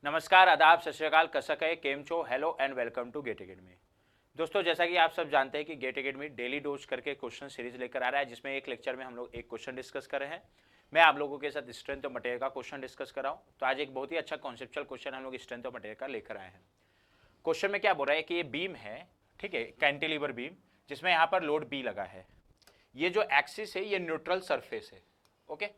नमस्कार, आदाब, सत श्री अकाल, कसक है, केम छो, hello and welcome to GATE Academy. दोस्तों, जैसा कि आप सब जानते हैं कि गेट अकेडमी डेली डोज करके क्वेश्चन सीरीज लेकर आ रहा है, जिसमें एक लेक्चर में हम लोग एक क्वेश्चन डिस्कस कर रहे हैं। मैं आप लोगों के साथ स्ट्रेंथ ऑफ मटेरियल का क्वेश्चन डिस्कस कर रहा हूँ। तो आज एक बहुत ही अच्छा कॉन्सेप्चुअल क्वेश्चन हम लोग स्ट्रेंथ ऑफ मटेरियल का लेकर आए हैं। क्वेश्चन में क्या बोल रहा है कि ये बीम है, ठीक है, कैंटिलीवर बीम, जिसमें यहाँ पर लोड बी लगा है। ये जो एक्सिस है ये न्यूट्रल सरफेस है। ओके,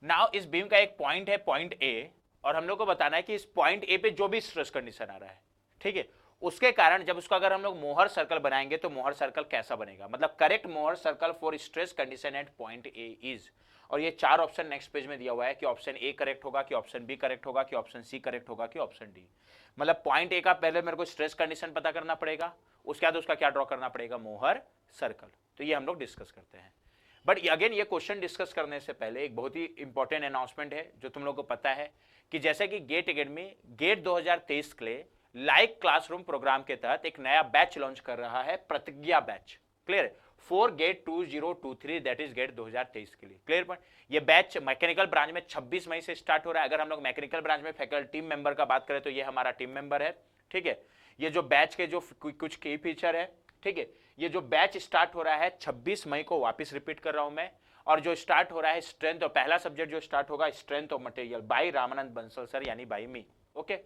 नाउ इस बीम का एक पॉइंट है, पॉइंट ए, और हम लोग को बताना है कि इस पॉइंट ए पे जो भी स्ट्रेस कंडीशन आ रहा है, ठीक है, उसके कारण जब उसको अगर हम लोग मोहर सर्कल बनाएंगे तो मोहर सर्कल कैसा बनेगा, मतलब correct Mohr circle for stress condition at point A is. और ये चार ऑप्शन नेक्स्ट पेज में दिया हुआ है कि ऑप्शन ए करेक्ट होगा, कि ऑप्शन बी करेक्ट होगा, कि ऑप्शन सी करेक्ट होगा, कि ऑप्शन डी। मतलब पॉइंट ए का पहले मेरे को स्ट्रेस कंडीशन पता करना पड़ेगा, उसके बाद उसका क्या ड्रॉ करना पड़ेगा, मोहर सर्कल। तो ये हम लोग डिस्कस करते हैं। बट अगेन ये क्वेश्चन डिस्कस करने से पहले एक बहुत ही इंपॉर्टेंट अनाउंसमेंट है जो तुम लोग को पता है कि जैसे कि गेट अकेडमी गेट 2023 के लिए लाइक क्लासरूम प्रोग्राम के तहत एक नया बैच लॉन्च कर रहा है, Pratigya batch. Clear, for GATE 2023, that is GATE 2023 के लिए। Clear point. ये बैच मैकेनिकल ब्रांच में 26 मई से स्टार्ट हो रहा है। अगर हम लोग मैकेनिकल ब्रांच में फैकल्टी टीम मेंबर का बात करें तो ये हमारा टीम मेंबर है, ठीक है। ये जो बैच के जो कुछ की फीचर है, ठीक है, ये जो बैच स्टार्ट हो रहा है 26 मई को, वापस रिपीट कर रहा हूं मैं, और जो स्टार्ट हो रहा है स्ट्रेंथ, और पहला सब्जेक्ट जो स्टार्ट होगा strength of material by Ramanand Bansal sir, यानी बाय मी। ओके,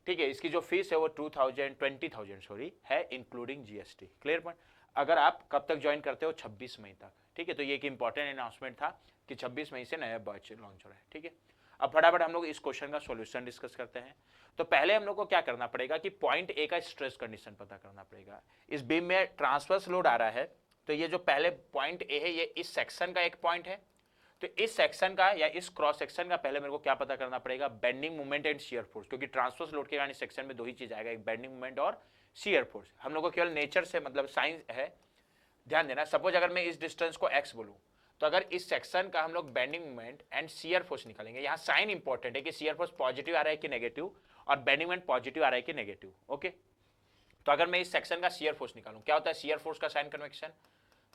ठीक है। इसकी जो फीस है वो 20,000 सॉरी है, इंक्लूडिंग जीएसटी। Clear point. अगर आप कब तक ज्वाइन करते हो, 26 मई तक, ठीक है। तो ये एक इंपॉर्टेंट अनाउंसमेंट था कि 26 मई से नया बैच लॉन्च हो रहा है, ठीक है। अब फटाफट हम लोग इस क्वेश्चन का सॉल्यूशन डिस्कस करते हैं। तो पहले हम लोग को क्या करना पड़ेगा कि पॉइंट ए का स्ट्रेस कंडीशन पता करना पड़ेगा। इस बीम में ट्रांसवर्स लोड आ रहा है, तो ये जो पहले पॉइंट ए है ये इस सेक्शन का एक पॉइंट है। तो इस सेक्शन का या इस क्रॉस सेक्शन का पहले मेरे को क्या पता करना पड़ेगा, bending moment and shear force, क्योंकि ट्रांसवर्स लोड के कारण इस सेक्शन में दो ही चीज आएगा, एक बेंडिंग मोमेंट और शियर फोर्स। हम लोग को केवल नेचर से मतलब साइंस है, ध्यान देना। सपोज अगर मैं इस डिस्टेंस को x बोलूं, तो अगर इस सेक्शन का हम लोग bending moment and shear force निकालेंगे, यहाँ साइन इंपॉर्टेंट है कि शियर फोर्स पॉजिटिव आ रहा है कि नेगेटिव, और बेंडिंग मोमेंट पॉजिटिव आ रहा है कि नेगेटिव। ओके, तो अगर मैं इस सेक्शन का शियर फोर्स निकालूं, क्या होता है शियर फोर्स का साइन कन्वेक्शन,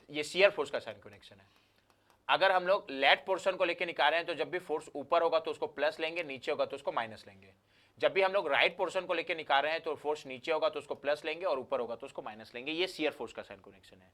ये शियर फोर्स का साइन कन्वेक्शन है। अगर हम लोग लेट पोर्शन को लेकर निकाल रहे हैं तो जब भी फोर्स ऊपर होगा तो उसको प्लस लेंगे, नीचे होगा तो उसको माइनस लेंगे। जब भी हम लोग राइट पोर्शन को लेकर निकाल रहे हैं तो फोर्स नीचे होगा तो उसको प्लस लेंगे, और ऊपर होगा तो उसको माइनस लेंगे। ये शियर फोर्स का साइन कनेक्शन है।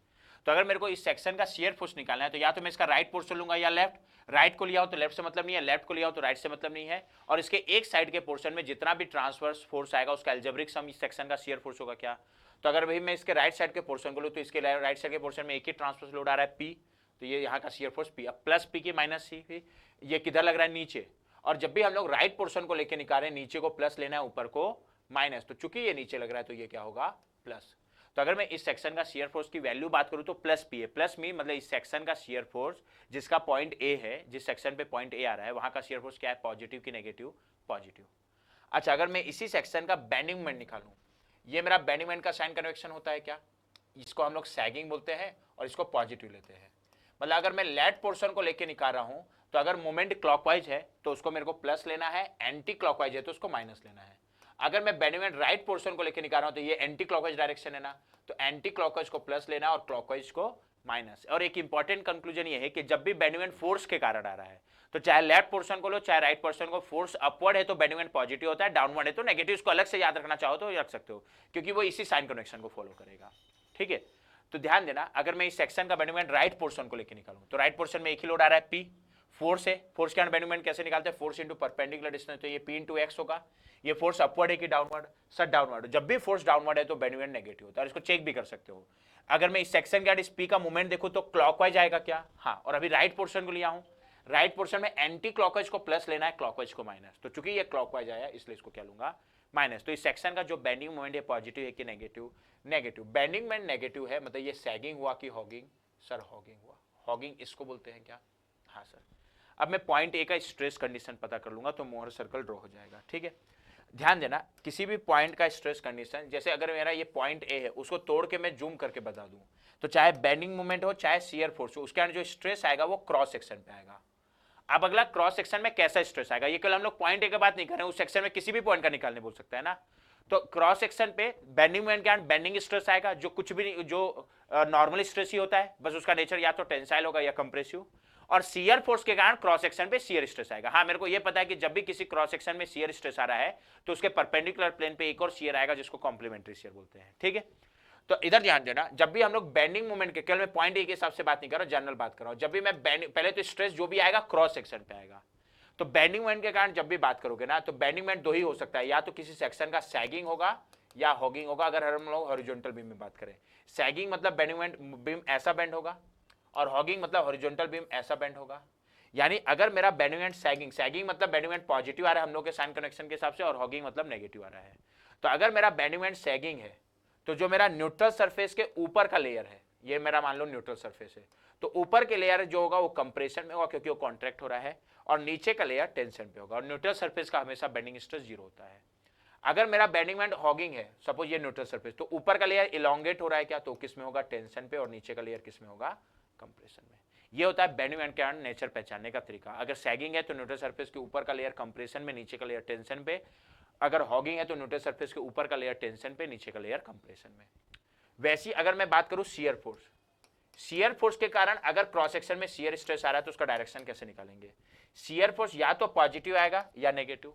तो अगर मेरे को इस सेक्शन का शियर फोर्स निकालना है तो या तो मैं इसका राइट पोर्शन लूंगा या लेफ्ट। राइट को लिया हो तो लेफ्ट से मतलब नहीं है, लेफ्ट को लिया हो तो राइट से मतलब नहीं है। और इसके एक साइड के पोर्शन में जितना भी ट्रांसवर्स फोर्स आएगा उसका एल्जेब्रिक सम इस सेक्शन का शियर फोर्स होगा क्या। तो अगर भाई मैं इसके राइट साइड के पोर्शन को लूँ तो इसके राइट साइड के पोर्शन में एक ही ट्रांसवर्स लोड आ रहा है पी, तो ये यहाँ का शियर फोर्स पी। अब प्लस पी की माइनस सी, ये किधर लग रहा है, नीचे। और जब भी हम लोग राइट पोर्शन को लेके निकाल रहे हैं, नीचे को प्लस लेना है, ऊपर को माइनस, तो चूंकि ये नीचे लग रहा है तो ये क्या होगा, प्लस। तो अगर मैं इस सेक्शन का शियर फोर्स की वैल्यू बात करूं तो प्लस पी है। प्लस मी मतलब इस सेक्शन का शियर फोर्स जिसका पॉइंट ए है, जिस सेक्शन पे पॉइंट ए आ रहा है वहां का शियर फोर्स क्या है, पॉजिटिव की नेगेटिव, पॉजिटिव। अच्छा, अगर मैं इसी सेक्शन का बेंडिंग मोमेंट निकालूं, ये मेरा बेंडिंग मोमेंट का साइन कन्वेक्शन होता है क्या, इसको हम लोग सैगिंग बोलते हैं और इसको पॉजिटिव लेते हैं। मतलब अगर मैं लेट पोर्शन को लेके निकाल रहा हूं तो अगर मोमेंट क्लॉकवाइज है तो उसको मेरे को प्लस लेना है, एंटी क्लॉकवाइज है तो उसको माइनस लेना है। अगर मैं बेंडिंग मोमेंट राइट पोर्शन को लेके निकाल रहा हूं तो ये एंटी क्लॉकवाइज डायरेक्शन है ना, तो एंटी क्लॉकवाइज को प्लस लेना है और क्लॉकवाइज को माइनस। और एक इंपॉर्टेंट कंक्लूजन ये है कि जब भी बेंडिंग मोमेंट फोर्स के कारण आ रहा है, तो चाहे लेफ्ट पोर्शन को लो चाहे राइट पोर्शन को, फोर्स अपवर्ड है तो बेंडिंग मोमेंट पॉजिटिव होता है, डाउनवर्ड है तो नेगेटिव। इसको अलग से याद रखना चाहो तो रख सकते हो, क्योंकि वो इसी साइन कन्वेक्शन को फॉलो करेगा, ठीक है। तो ध्यान देना, अगर मैं इस सेक्शन का बेंडिंग मोमेंट राइट पोर्शन को लेकर निकालूं तो राइट पोर्शन में एक ही लोड आ रहा है पी, फोर्स है। फोर्स के बेंडिंग मोमेंट कैसे निकालते हैं, फोर्स इंटू परपेंडिकुलर डिस्टेंस, तो ये पी इंटू एक्स होगा। ये फोर्स अपवर्ड है कि डाउनवर्ड, सर डाउनवर्ड। जब भी फोर्स डाउनवर्ड है तो बेंडिंग मोमेंट नेगेटिव होता है, और इसको चेक भी कर सकते हो। अगर मैं इस सेक्शन का इस पी का मूवमेंट देखूं तो क्लॉकवाइज आएगा क्या, हाँ। और अभी राइट पोर्शन को लिया हूं, राइट पोर्शन में एंटी क्लॉकवाइज को प्लस लेना है, क्लॉकवाइज को माइनस। तो चूंकि ये क्लॉकवाइज आया इसलिए इसको क्या लूंगा, माइनस। तो इस सेक्शन का जो बेंडिंग मोमेंट है पॉजिटिव है कि negative, negative. Bending moment negative है मतलब ये सैगिंग हुआ कि हॉगिंग, सर हॉगिंग हुआ। हॉगिंग इसको बोलते हैं क्या, हाँ सर। अब मैं पॉइंट ए का स्ट्रेस कंडीशन पता कर लूंगा तो मोहर सर्कल ड्रॉ हो जाएगा, ठीक है। ध्यान देना, किसी भी पॉइंट का स्ट्रेस कंडीशन, जैसे अगर मेरा ये पॉइंट ए है उसको तोड़ के मैं जूम करके बता दूं, तो चाहे बेंडिंग मोमेंट हो चाहे शियर फोर्स हो, उसके अंदर जो स्ट्रेस आएगा वो क्रॉस सेक्शन पे आएगा। अब अगला क्रॉस सेक्शन में कैसा स्ट्रेस आएगा, ये केवल हम लोग पॉइंट ए की बात नहीं कर रहे हैं, उस सेक्शन में किसी भी पॉइंट का निकालने बोल सकता है ना। तो क्रॉस सेक्शन पे बेंडिंग मोमेंट के अंदर बेंडिंग स्ट्रेस आएगा, जो कुछ भी नहीं, जो नॉर्मल स्ट्रेस ही होता है, बस उसका नेचर या तो टेंसाइल होगा या कंप्रेसिव। और शियर फोर्स के कारण क्रॉस सेक्शन पे शियर स्ट्रेस आएगा। हाँ, मेरे को ये पता है कि जब भी किसी क्रॉस सेक्शन में शियर स्ट्रेस आ रहा है तो उसके परपेंडिकुलर प्लेन पे एक और शियर आएगा जिसको कॉम्प्लीमेंट्री शियर बोलते हैं। ठीक है, तो इधर ध्यान देना, जब भी हम लोग बेंडिंग मोमेंट के, केवल मैं पॉइंट ए के हिसाब से बात नहीं कर रहा हूं, जनरल बात कर रहा हूं, जब भी मैं बेंडिंग, पहले तो स्ट्रेस जो भी आएगा क्रॉस सेक्शन पे आएगा। तो बेंडिंग मोमेंट के कारण जब भी बात करोगे ना, तो बेंडिंग मोमेंट दो ही हो सकता है, या तो किसी सेक्शन का सैगिंग होगा या हॉगिंग होगा। अगर हम लोग हॉरिजॉन्टल बीम में बात करें, सैगिंग मतलब बेंडिंग मोमेंट बीम ऐसा बेंड होगा, और हॉगिंग मतलब हॉरिजॉन्टल बीम ऐसा बेंड होगा। यानी अगर मेरा बेंडिंग मोमेंट सैगिंग, सैगिंग मतलब बेंडिंग मोमेंट पॉजिटिव आ रहा है हम लोग के साइन कनेक्शन के हिसाब से, और हॉगिंग मतलब नेगेटिव आ रहा है। तो अगर मेरा बेंडिंग मोमेंट सैगिंग है, तो जो मेरा न्यूट्रल सरफेस के ऊपर का लेयर है, ये मेरा मान लो न्यूट्रल सरफेस है, तो ऊपर के लेयर जो होगा वो कंप्रेशन में होगा क्योंकि वो कॉन्ट्रैक्ट हो रहा है, और नीचे का लेयर टेंशन पे होगा, और न्यूट्रल सरफेस का हमेशा बेंडिंग स्ट्रेस 0 होता है। अगर मेरा बेंडिंग मोमेंट हॉगिंग है, सपोज ये न्यूट्रल सरफेस, तो ऊपर का लेयर इलोंगेट हो रहा है क्या, तो किस में होगा, टेंशन पे, और नीचे का लेयर किस में होगा, कंप्रेशन में। ये होता है बेंडिंग मोमेंट का नेचर पहचानने का तरीका। अगर सैगिंग है तो न्यूट्रल सरफेस के ऊपर का लेयर कंप्रेशन में, नीचे का लेयर टेंशन पे। अगर हॉगिंग है तो न्यूट्रल सरफेस के ऊपर का लेयर टेंशन पे, नीचे का लेयर कंप्रेशन में। वैसी अगर मैं बात करूं शियर फोर्स, शियर फोर्स के कारण अगर क्रॉस सेक्शन में शियर स्ट्रेस आ रहा है तो उसका डायरेक्शन कैसे निकालेंगे। शियर फोर्स या तो पॉजिटिव आएगा या नेगेटिव।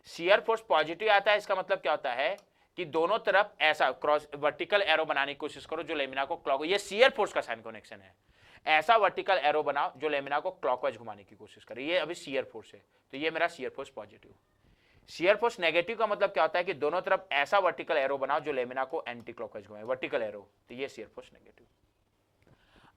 शियर फोर्स पॉजिटिव आता है, इसका मतलब क्या होता है कि दोनों तरफ ऐसा क्रॉस वर्टिकल एरो बनाने की कोशिश करो जो लेमिना को क्लॉक, ये शियर फोर्स का साइन कनेक्शन है। ऐसा वर्टिकल एरो बनाओ जो लेमिना को क्लॉकवाइज घुमाने की कोशिश करे, ये अभी शियर फोर्स है, तो ये मेरा shear force positive. Shear force negative का मतलब क्या होता है कि दोनों तरफ ऐसा वर्टिकल एरो बनाओ जो लेमिना को एंटी क्लॉकवाइज घुमाए, वर्टिकल एरो, तो ये शियर फोर्स नेगेटिव।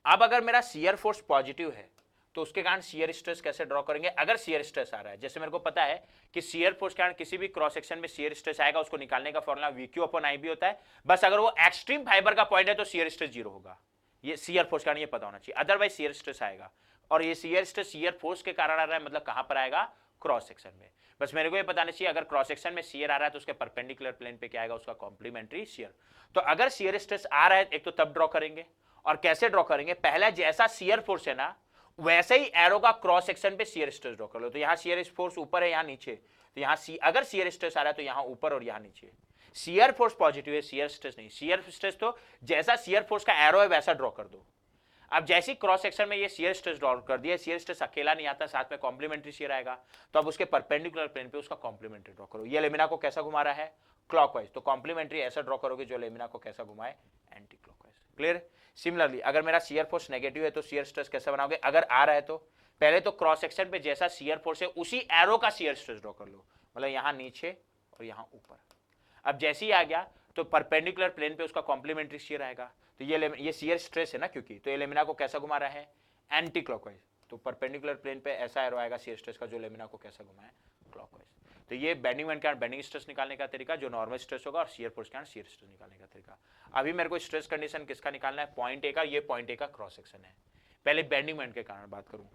अब अगर मेरा शियर फोर्स पॉजिटिव है तो उसके कारण शियर स्ट्रेस कैसे ड्रॉ करेंगे। अगर शियर स्ट्रेस आ रहा है, जैसे मेरे को पता है कि शियर फोर्स के कारण किसी भी क्रॉस सेक्शन में शियर स्ट्रेस आएगा, उसको निकालने का फॉर्मूला VQ/IB होता है। बस अगर वो एक्सट्रीम फाइबर का पॉइंट है तो शियर स्ट्रेस 0 होगा, ये शियर फोर्स के कारण ये पता होना चाहिए। अदरवाइज शियर स्ट्रेस आएगा, और ये शियर स्ट्रेस शियर फोर्स के कारण आ रहा है, मतलब कहां पर आएगा, क्रॉस सेक्शन में। बस मेरे को ये बताना चाहिए अगर क्रॉस सेक्शन में शियर आ रहा है तो उसके परपेंडिकुलर प्लेन पे क्या आएगा, उसका कॉम्प्लीमेंट्री शियर। तो अगर शियर स्ट्रेस आ रहा है एक तो तब ड्रॉ करेंगे, और कैसे ड्रॉ करेंगे, पहला जैसा शियर फोर्स है ना वैसे ही एरो का क्रॉस सेक्शन पे शियर स्ट्रेस ड्रॉ कर लो। तो यहां शियर फोर्स ऊपर है, यहां नीचे, तो यहां अगर शियर स्ट्रेस आ रहा है तो यहां ऊपर और यहां नीचे। शियर फोर्स पॉजिटिव है, शियर स्ट्रेस नहीं। शियर स्ट्रेस तो जैसा शियर फोर्स का एरो है वैसा ड्रॉ कर दो। अब जैसी क्रॉस सेक्शन में ये शियर स्ट्रेस ड्रॉ कर दिया, शियर स्ट्रेस अकेला नहीं आता, साथ में कॉम्प्लीमेंट्री शियर आएगा, तो अब उसके परपेंडिकुलर प्लेन पे उसका कॉम्प्लीमेंट्री ड्रॉ करो। ये लेमिना को कैसा घुमा रहा है, क्लॉकवाइज, तो कॉम्प्लीमेंट्री ऐसा ड्रॉ करोगे जो लेमिना को कैसा घुमाए, एंटी क्लॉकवाइज। क्लियर। सिमिलरली अगर मेरा शियर फोर्स नेगेटिव है तो शियर स्ट्रेस कैसे बनाओगे, अगर आ रहा है तो पहले तो क्रॉस सेक्शन पे जैसा शियर फोर्स है उसी एरो का शियर स्ट्रेस ड्रॉ कर लो, मतलब यहां नीचे और यहां ऊपर। अब जैसे ही आ गया तो परपेंडिकुलर प्लेन पे उसका कॉम्प्लीमेंट्री शियर आएगा, तो ये शियर स्ट्रेस है ना, क्योंकि तो ये लेमिना को कैसा घुमा रहा है, एंटी क्लॉकवाइज। तो परपेंडिकुलर प्लेन पे ऐसा एरो आएगा शियर स्ट्रेस का जो लेमिना को कैसा घुमाए, क्लॉकवाइज। तो ये बेंडिंग मोमेंट के कारण बेंडिंग स्ट्रेस निकालने का तरीका, जो नॉर्मल स्ट्रेस होगा, और शियर फोर्स के कारण शियर स्ट्रेस निकालने का तरीका। अभी मेरे को स्ट्रेस कंडीशन किसका निकालना है, पॉइंट ए का। ये पॉइंट ए का क्रॉस सेक्शन है। पहले बेंडिंग मोमेंट के कारण बात करूं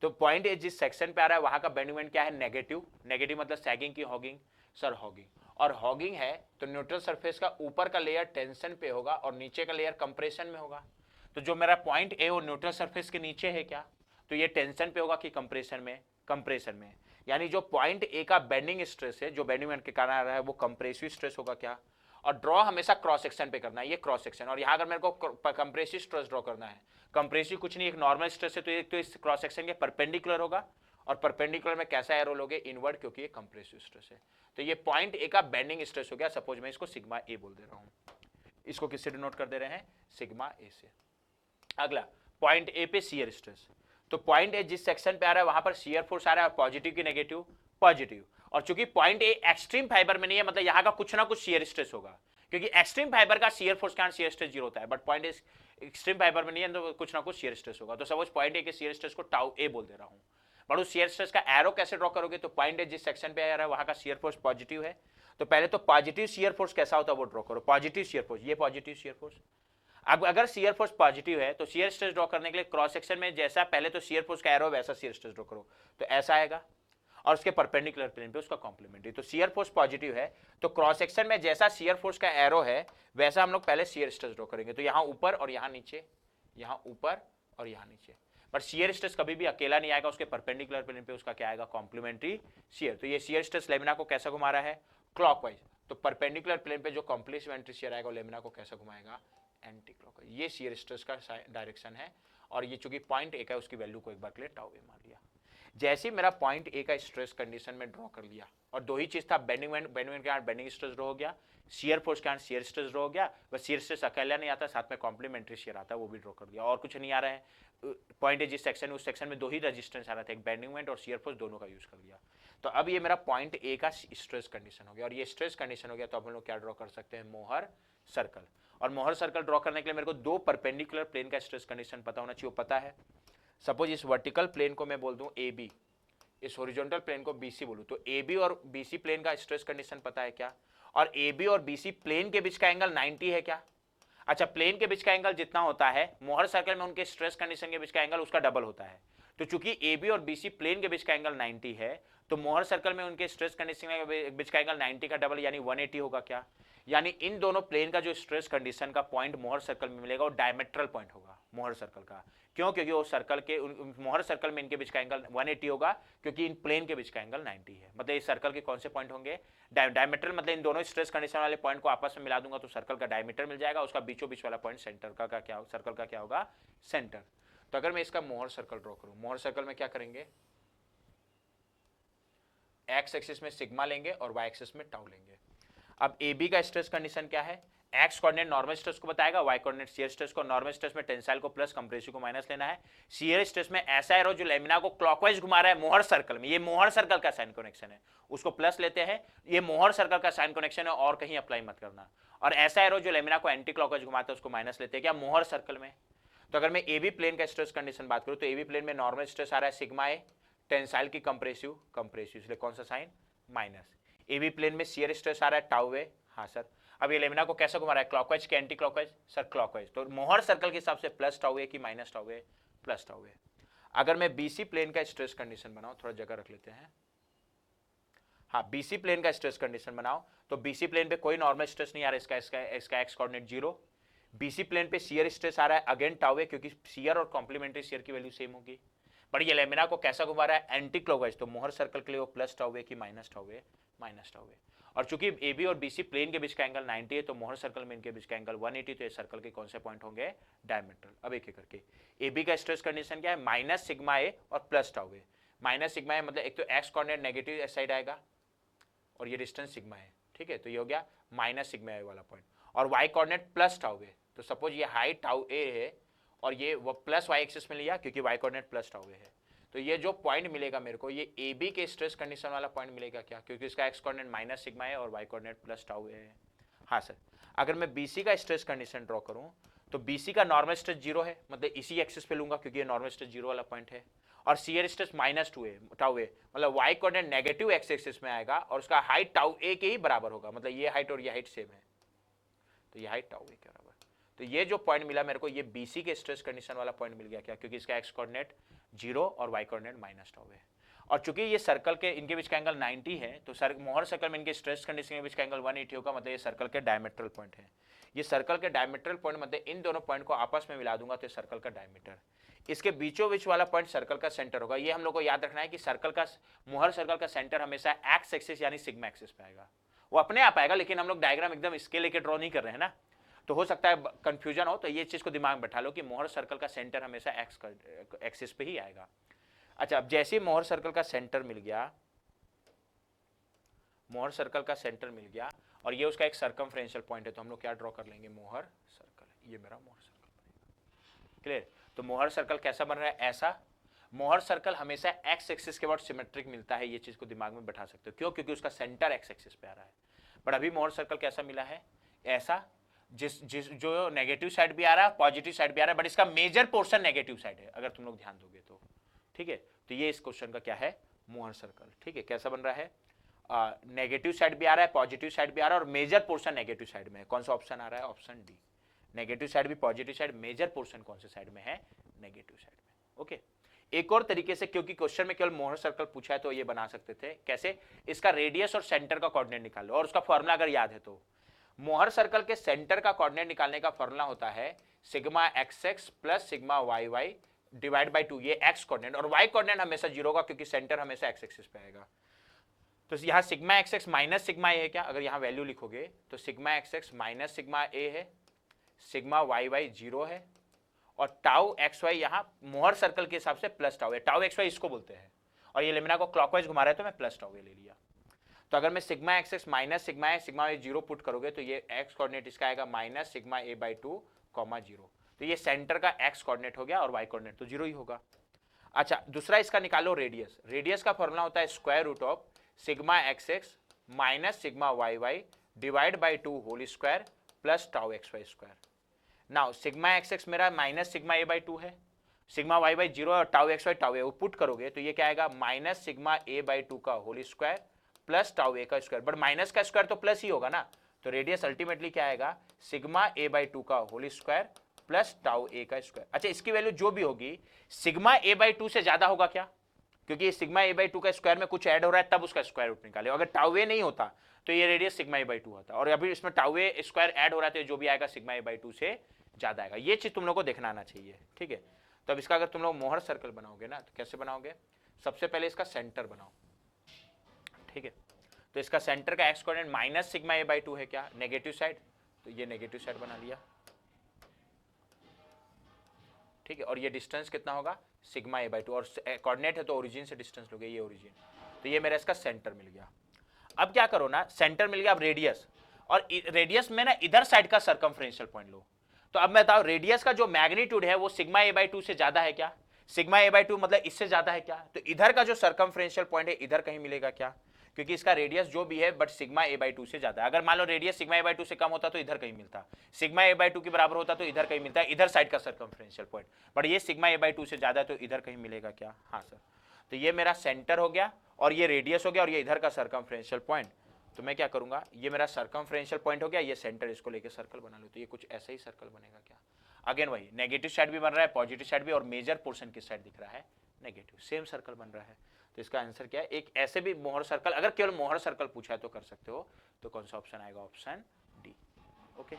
तो पॉइंट ए जिस सेक्शन पे आ रहा है वहां का बेंडिंग मोमेंट क्या है, नेगेटिव। नेगेटिव मतलब सैगिंग की हॉगिंग, सर हॉगिंग, और हॉगिंग है तो न्यूट्रल सरफेस का ऊपर का लेयर टेंशन पे होगा और नीचे का लेयर कंप्रेशन में होगा। तो जो मेरा पॉइंट ए वो न्यूट्रल सरफेस के नीचे है क्या, तो ये टेंशन पे होगा कि कंप्रेशन में, कंप्रेशन में। यानी जो पॉइंट ए का बेंडिंग स्ट्रेस है, जो बेंडिंग मोमेंट के कारण आ रहा है, वो कंप्रेसिव स्ट्रेस होगा क्या। और ड्रॉ हमेशा क्रॉस सेक्शन पे करना है, ये क्रॉस सेक्शन। और यहां अगर मेरे को कंप्रेसिव स्ट्रेस ड्रॉ करना है, कंप्रेसिव कुछ नहीं, एक नॉर्मल स्ट्रेस है, तो एक तो इस क्रॉस सेक्शन के परपेंडिकुलर होगा, और परपेंडिकुलर में कैसा एरो लोगे, इनवर्ड, क्योंकि ये कंप्रेसिव स्ट्रेस है। तो ये पॉइंट ए का बेंडिंग स्ट्रेस हो गया। सपोज मैं इसको सिग्मा ए बोल दे रहा हूं, इसको किससे डिनोट कर दे रहे हैं, सिग्मा ए से। अगला पॉइंट ए पे शियर स्ट्रेस, तो पॉइंट ए जिस सेक्शन पे आ रहा है वहां पर शियर फोर्स आ रहा है, पॉजिटिव की नेगेटिव, पॉजिटिव। और चूंकि पॉइंट ए एक्सट्रीम फाइबर में नहीं है, मतलब यहां का कुछ ना कुछ शियर स्ट्रेस होगा, क्योंकि एक्सट्रीम फाइबर का शियर फोर्स का शियर स्ट्रेस 0 होता है, but point A extreme fibre में नहीं है तो कुछ ना कुछ शियर स्ट्रेस होगा। तो सपोज पॉइंट ए के शियर स्ट्रेस को टाउ ए बोल दे रहा हूं। बट उस शियर स्ट्रेस का एरो कैसे ड्रॉ करोगे, तो पॉइंट ए जिस सेक्शन पे आ रहा है वहां का शियर फोर्स पॉजिटिव है, तो पहले तो पॉजिटिव शियर फोर्स कैसा होता है वो ड्रॉ करो, पॉजिटिव शियर फोर्स, ये पॉजिटिव शियर फोर्स। अब अगर शियर फोर्स पॉजिटिव है तो शियर स्ट्रेस ड्रॉ करने के लिए क्रॉस सेक्शन में जैसा पहले तो शियर फोर्स का एरो वैसा शियर स्ट्रेस ड्रॉ करो, तो ऐसा आएगा, और उसके परपेंडिकुलर प्लेन पे उसका कॉम्प्लीमेंट्री। तो शियर फोर्स पॉजिटिव है तो क्रॉस सेक्शन में जैसा शियर फोर्स का एरो है वैसा हम लोग पहले शियर स्ट्रेस ड्रॉ करेंगे, तो यहां ऊपर और यहां नीचे, यहां ऊपर और यहां नीचे। बट शियर स्ट्रेस कभी भी अकेला नहीं आएगा, उसके परपेंडिकुलर प्लेन पे उसका क्या आएगा, कॉम्प्लीमेंट्री शियर। तो ये शियर स्ट्रेस लेमिना को कैसा घुमा रहा है, क्लॉकवाइज। तो परपेंडिकुलर प्लेन पे जो कॉम्प्लीमेंट्री शियर आएगा लेमिना को कैसा घुमाएगा, एंटी क्लॉकवाइज। ये शियर स्ट्रेस का डायरेक्शन है। और ये चूंकि पॉइंट ए का उसकी वैल्यू को एक बार के लिए टाउ ए मान लिया। जैसे ही मेरा पॉइंट ए का स्ट्रेस कंडीशन में ड्रॉ कर लिया, और दो ही चीज था, बेंडिंग के कारण बेंडिंग स्ट्रेस ड्रॉ हो गया, शियर फोर्स के कारण शियर स्ट्रेस ड्रॉ हो गया, बस शियर स्ट्रेस अकेला नहीं आता, साथ में कॉम्प्लीमेंट्री शियर आता है, वो भी ड्रॉ कर दिया, और कुछ नहीं आ रहा है। पॉइंट ए जिस सेक्शन में, उस सेक्शन में दो ही रेजिस्टेंस आ रहा था, एक बेंडिंग मोमेंट और शियर फोर्स, दोनों का यूज कर दिया। तो अब ये मेरा पॉइंट ए का स्ट्रेस कंडीशन हो गया, और ये स्ट्रेस कंडीशन हो गया तो अब हम लोग क्या ड्रॉ कर सकते हैं, मोहर सर्कल। और मोहर सर्कल ड्रॉ करने के लिए मेरे को दो परपेंडिकुलर प्लेन का स्ट्रेस कंडीशन पता होना चाहिए, पता है। सपोज इस वर्टिकल प्लेन को मैं बोल दूं ए बी, इस हॉरिजॉन्टल प्लेन को BC बोलूं, तो AB और BC प्लेन का स्ट्रेस कंडीशन पता है क्या, और AB और BC प्लेन के बीच का एंगल 90 है क्या। अच्छा, प्लेन के बीच का एंगल जितना होता है, मोहर सर्कल में उनके स्ट्रेस कंडीशन के बीच का एंगल उसका डबल होता है। तो चूंकि AB और BC प्लेन के बीच का एंगल 90 है, तो मोहर सर्कल में उनके स्ट्रेस कंडीशन के बीच का एंगल 90 का डबल यानी 180 होगा क्या। यानी इन दोनों प्लेन का जो स्ट्रेस कंडीशन का पॉइंट मोहर सर्कल में मिलेगा वो डायमेट्रल पॉइंट होगा मोहर सर्कल का। क्यों? क्योंकि वो सर्कल के मोहर सर्कल में इनके बीच का एंगल 180 होगा, क्योंकि इन प्लेन के बीच का एंगल 90 है। मतलब इस सर्कल के कौन से पॉइंट होंगे, डायमेट्रल, मतलब इन दोनों स्ट्रेस कंडीशन वाले पॉइंट को आपस में मिला दूंगा तो सर्कल का डायमीटर मिल जाएगा, उसका बीचों बीच वाला पॉइंट सेंटर का क्या, सर्कल का क्या होगा, सेंटर। तो अगर मैं इसका मोहर सर्कल ड्रॉ करूं, मोहर सर्कल में क्या करेंगे, एक्स एक्सिस में सिग्मा लेंगे और वाई एक्सिस में टाउ लेंगे। अब ए बी का स्ट्रेस कंडीशन क्या है, एक्स कोऑर्डिनेट नॉर्मल स्ट्रेस को बताएगा, वाई कोऑर्डिनेट शियर स्ट्रेस को, नॉर्मल स्ट्रेस में टेंसाइल को प्लस कंप्रेसिव को माइनस लेना है, शियर स्ट्रेस में ऐसा एरो जो लेमिना को क्लॉकवाइज घुमा रहा है मोहर सर्कल में, ये मोहर सर्कल का साइन कनेक्शन है, उसको प्लस लेते हैं, ये मोहर सर्कल का साइन कनेक्शन है और कहीं अप्लाई मत करना। और ऐसा एरो जो लेमिना को एंटी क्लॉकवाइज घुमाता है उसको माइनस लेते हैं क्या, मोहर सर्कल में। तो अगर मैं ए बी प्लेन का स्ट्रेस कंडीशन बात करूं तो ए बी प्लेन में नॉर्मल स्ट्रेस आ रहा है सिग्मा ए, टेंसाइल की कंप्रेसिव कंप्रेसिव, इसलिए कौन सा sign, minus. A B plane में शियर स्ट्रेस आ रहा है टाउ ए, हाँ सर। अब ये लेमिना को कैसे घुमा रहा है, क्लॉकवाइज के एंटी क्लॉकवाइज, सर क्लॉकवाइज। तो मोहर सर्कल के हिसाब से प्लस टाउ ए की माइनस टाउ ए, प्लस टाउ ए। अगर मैं बीसी प्लेन का स्ट्रेस कंडीशन बनाऊं, थोड़ा जगह रख लेते हैं, हाँ बीसी प्लेन का स्ट्रेस कंडीशन बनाओ तो बीसी प्लेन पे कोई नॉर्मल स्ट्रेस नहीं आ रहा है, इसका एक्स कोऑर्डिनेट 0। बीसी प्लेन पे शियर स्ट्रेस आ रहा है अगेन टाउ ए, क्योंकि शियर और कॉम्प्लीमेंट्री शियर की वैल्यू सेम होगी। बट ये लेमिना को कैसा घुमा रहा है, एंटी क्लॉकवाइज, तो मोहर सर्कल के लिए वो प्लस टाउ ए की माइनस टाउ ए, माइनस टाउ ए। और चूंकि ए बी और बीसी प्लेन के बीच का एंगल 90 है तो मोहर सर्कल में इनके बीच का एंगल 180, तो ये सर्कल के कौन से पॉइंट होंगे, डायमेट्रल। अब एक एक करके, ए बी का स्ट्रेस कंडीशन क्या है, माइनस सिग्मा ए और प्लस टाउ ए। माइनस सिग्मा ए मतलब एक तो एक्स कोऑर्डिनेट नेगेटिव साइड आएगा और ये डिस्टेंस सिग्मा है, ठीक है, तो ये हो गया माइनस सिग्मा ए वाला पॉइंट। और वाई कोऑर्डिनेट प्लस टाउ ए, तो सपोज ये हाइट टाउ ए है और ये वो प्लस वाई एक्सिस में लिया क्योंकि वाई कोऑर्डिनेट प्लस टाउ ए है, तो ये जो पॉइंट मिलेगा मेरे को, ये ए बी के स्ट्रेस कंडीशन वाला पॉइंट मिलेगा क्या, क्योंकि इसका एक्स कोऑर्डिनेट माइनस सिग्मा है और वाई कोऑर्डिनेट प्लस टाउ ए है, हाँ सर। अगर मैं बीसी का स्ट्रेस कंडीशन ड्रॉ करूं तो बीसी का नॉर्मल स्ट्रेस 0 है, मतलब इसी एक्सिस पे लूंगा क्योंकि ये नॉर्मल स्ट्रेस 0 वाला पॉइंट है, और शियर स्ट्रेस -2 टाउ ए, मतलब Y coordinate negative X axis में आएगा और उसका हाइट टाउ ए के ही बराबर होगा, मतलब ये हाइट और ये हाइट सेम है, तो ये हाइट टाउ ए के बराबर। तो ये जो पॉइंट मिला मेरे को, ये बीसी के स्ट्रेस कंडीशन वाला पॉइंट मिल गया क्या, क्योंकि इसका एक्स कोऑर्डिनेट 0 और वाई कोऑर्डिनेट माइनस टाउ है। और चूंकि ये सर्कल के इनके बीच का एंगल 90 है तो मोहर सर्कल में इनके स्ट्रेस कंडीशन के बीच का एंगल 180 होगा, मतलब ये सर्कल के डायमेट्रल पॉइंट है। ये सर्कल के डायमेट्रल पॉइंट, मतलब इन दोनों पॉइंट को आपस में मिला दूंगा तो सर्कल का डायमीटर, इसके बीचों बीच वाला पॉइंट सर्कल का सेंटर होगा। ये हम लोग को याद रखना है कि सर्कल का, मोहर सर्कल का सेंटर हमेशा एक्स एक्सिस यानी सिग्मा एक्सिस पे आएगा, वो अपने आप आएगा, लेकिन हम लोग डायग्राम एकदम इसके लेके ड्रॉ नहीं कर रहे हैं ना, तो हो सकता है कंफ्यूजन हो, तो ये चीज को दिमाग में बैठा लो कि मोहर सर्कल का सेंटर हमेशा एक्स एक्सिस पे ही आएगा। अच्छा, अब जैसे ही मोहर सर्कल का सेंटर मिल गया, मोहर सर्कल का सेंटर मिल गया और ये उसका एक सर्कमफ्रेंशियल पॉइंट है, तो हम लोग क्या ड्रॉ कर लेंगे, मोहर सर्कल, ये मेरा मोहर सर्कल बनेगा। क्लियर? तो मोहर सर्कल कैसा बन रहा है, ऐसा। मोहर सर्कल हमेशा एक्स एक्सिस के बाद सिमेट्रिक मिलता है, ये चीज को दिमाग में बैठा सकते हो, क्यों, क्योंकि उसका सेंटर एक्स एक्सिस पे आ रहा है। बट अभी मोहर सर्कल कैसा मिला है, ऐसा, जिस जो नेगेटिव साइड भी आ रहा है, पॉजिटिव साइड भी आ रहा है, बट इसका मेजर पोर्शन नेगेटिव साइड है, अगर तुम लोग ध्यान दोगे तो, ठीक है। तो ये इस क्वेश्चन का क्या है, मोहर सर्कल, ठीक है। कैसा बन रहा है, नेगेटिव साइड भी आ रहा है, पॉजिटिव साइड भी आ रहा है और मेजर पोर्शन नेगेटिव साइड में है। कौन सा ऑप्शन आ रहा है, ऑप्शन डी। नेगेटिव साइड भी, पॉजिटिव साइड, मेजर पोर्शन कौन से साइड में है, नेगेटिव साइड में। ओके, एक और तरीके से, क्योंकि क्वेश्चन में केवल मोहर सर्कल पूछा है तो ये बना सकते थे, कैसे, इसका रेडियस और सेंटर का कोऑर्डिनेट निकाल लो और उसका फॉर्मूला अगर याद है तो, मोहर सर्कल के सेंटर का कोऑर्डिनेट निकालने का फॉर्मूला होता है sigma x x plus sigma y y divide by 2, ये एक्स कोऑर्डिनेट, और वाई कोऑर्डिनेट हमेशा 0 होगा क्योंकि सेंटर हमेशा एक्स एक्सिस पे आएगा। तो यहाँ sigma x x minus sigma a है क्या, अगर यहाँ वैल्यू लिखोगे तो sigma x x minus sigma a है, सिग्मा वाई वाई 0 है, और टाउ एक्स वाई यहाँ मोहर सर्कल के हिसाब से प्लस टाउ है, टाउ एक्स वाई इसको बोलते हैं, और ये लेमिना को क्लॉकवाइज घुमा रहा है तो मैं प्लस टाउ ए ले लिया। तो अगर मैं sigma x x minus sigma a sigma a zero put करोगे तो ये एक्स कोऑर्डिनेट इसका आएगा minus sigma a by two comma zero, तो ये सेंटर का एक्स कोऑर्डिनेट हो गया और वाई कोऑर्डिनेट तो जीरो ही होगा। अच्छा दूसरा इसका निकालो रेडियस, रेडियस का फॉर्मूला होता है square root of sigma x x minus sigma y y divide by two whole square plus tau x y square. Now sigma x x मेरा minus sigma a by two है, sigma y by zero और tau x y tau a वो put करोगे तो ये क्या आएगा minus sigma a by two का whole square plus tau a का स्क्वायर, बट माइनस का स्क्वायर तो प्लस ही होगा ना, तो रेडियस अल्टीमेटली क्या आएगा सिग्मा ए बाई टू का whole square plus tau a का स्क्वायर। अच्छा इसकी वैल्यू जो भी होगी सिग्मा ए बाई टू से ज्यादा होगा क्या, क्योंकि सिग्मा ए बाई टू का स्क्वायर में कुछ ऐड हो रहा है तब उसका स्क्वायर रूट निकाले, अगर टाउ ए नहीं होता तो ये radius sigma a by to होता, और अभी इसमें टाउ ए स्क्वायर ऐड हो रहा है तो जो भी आएगा सिग्मा ए बाई टू से ज्यादा आएगा। ये चीज तुम लोग को देखना आना चाहिए, ठीक है। तो अब इसका अगर तुम लोग मोहर सर्कल बनाओगे ना तो कैसे बनाओगे, सबसे पहले इसका सेंटर बनाओ, ठीक है। तो इसका सेंटर का x coordinate minus sigma a by two है क्या, नेगेटिव साइड, तो ये नेगेटिव साइड बना लिया, ठीक है। और ये डिस्टेंस कितना होगा सिग्मा ए बाई टू, और कोऑर्डिनेट है तो ओरिजिन से डिस्टेंस लोगे, ये ओरिजिन, तो ये मेरा इसका सेंटर मिल गया। अब क्या करो ना, सेंटर मिल गया, अब रेडियस, और रेडियस में ना इधर साइड का सर्कमफ्रेंशियल पॉइंट लो। तो अब मैं बताऊं रेडियस का जो मैग्नीट्यूड है वो सिग्मा ए बाई टू से ज्यादा है क्या, सिग्मा ए बाई टू मतलब इससे ज्यादा है क्या, तो इधर का जो सर्कमफ्रेंशियल पॉइंट है इधर कहीं मिलेगा क्या, क्योंकि इसका रेडियस जो भी है but sigma a by two से ज्यादा है। अगर मान लो radius sigma a by two से कम होता तो इधर कहीं मिलता, सिग्मा ए बाई टू के बराबर होता तो इधर कहीं मिलता है, इधर साइड का सर्कमफ्रेंशियल पॉइंट, बट ये सिग्मा ए बाई टू से ज्यादा है तो इधर कहीं मिलेगा क्या, हाँ सर। तो ये मेरा सेंटर हो गया और ये रेडियस हो गया और ये इधर का सर्कमफ्रेंशियल पॉइंट। तो मैं क्या करूंगा, ये मेरा सर्कमफ्रेंशियल पॉइंट हो गया, ये सेंटर, इसको लेके सर्कल बना लो, तो ये कुछ ऐसा ही सर्कल बनेगा क्या। अगेन वही नेगेटिव साइड भी बन रहा है, पॉजिटिव साइड भी, और मेजर पोर्शन किस साइड दिख रहा है, नेगेटिव, सेम सर्कल बन रहा है। तो इसका आंसर क्या है, एक ऐसे भी मोहर सर्कल, अगर केवल मोहर सर्कल पूछा है तो कर सकते हो, तो कौन सा ऑप्शन आएगा, ऑप्शन डी, ओके।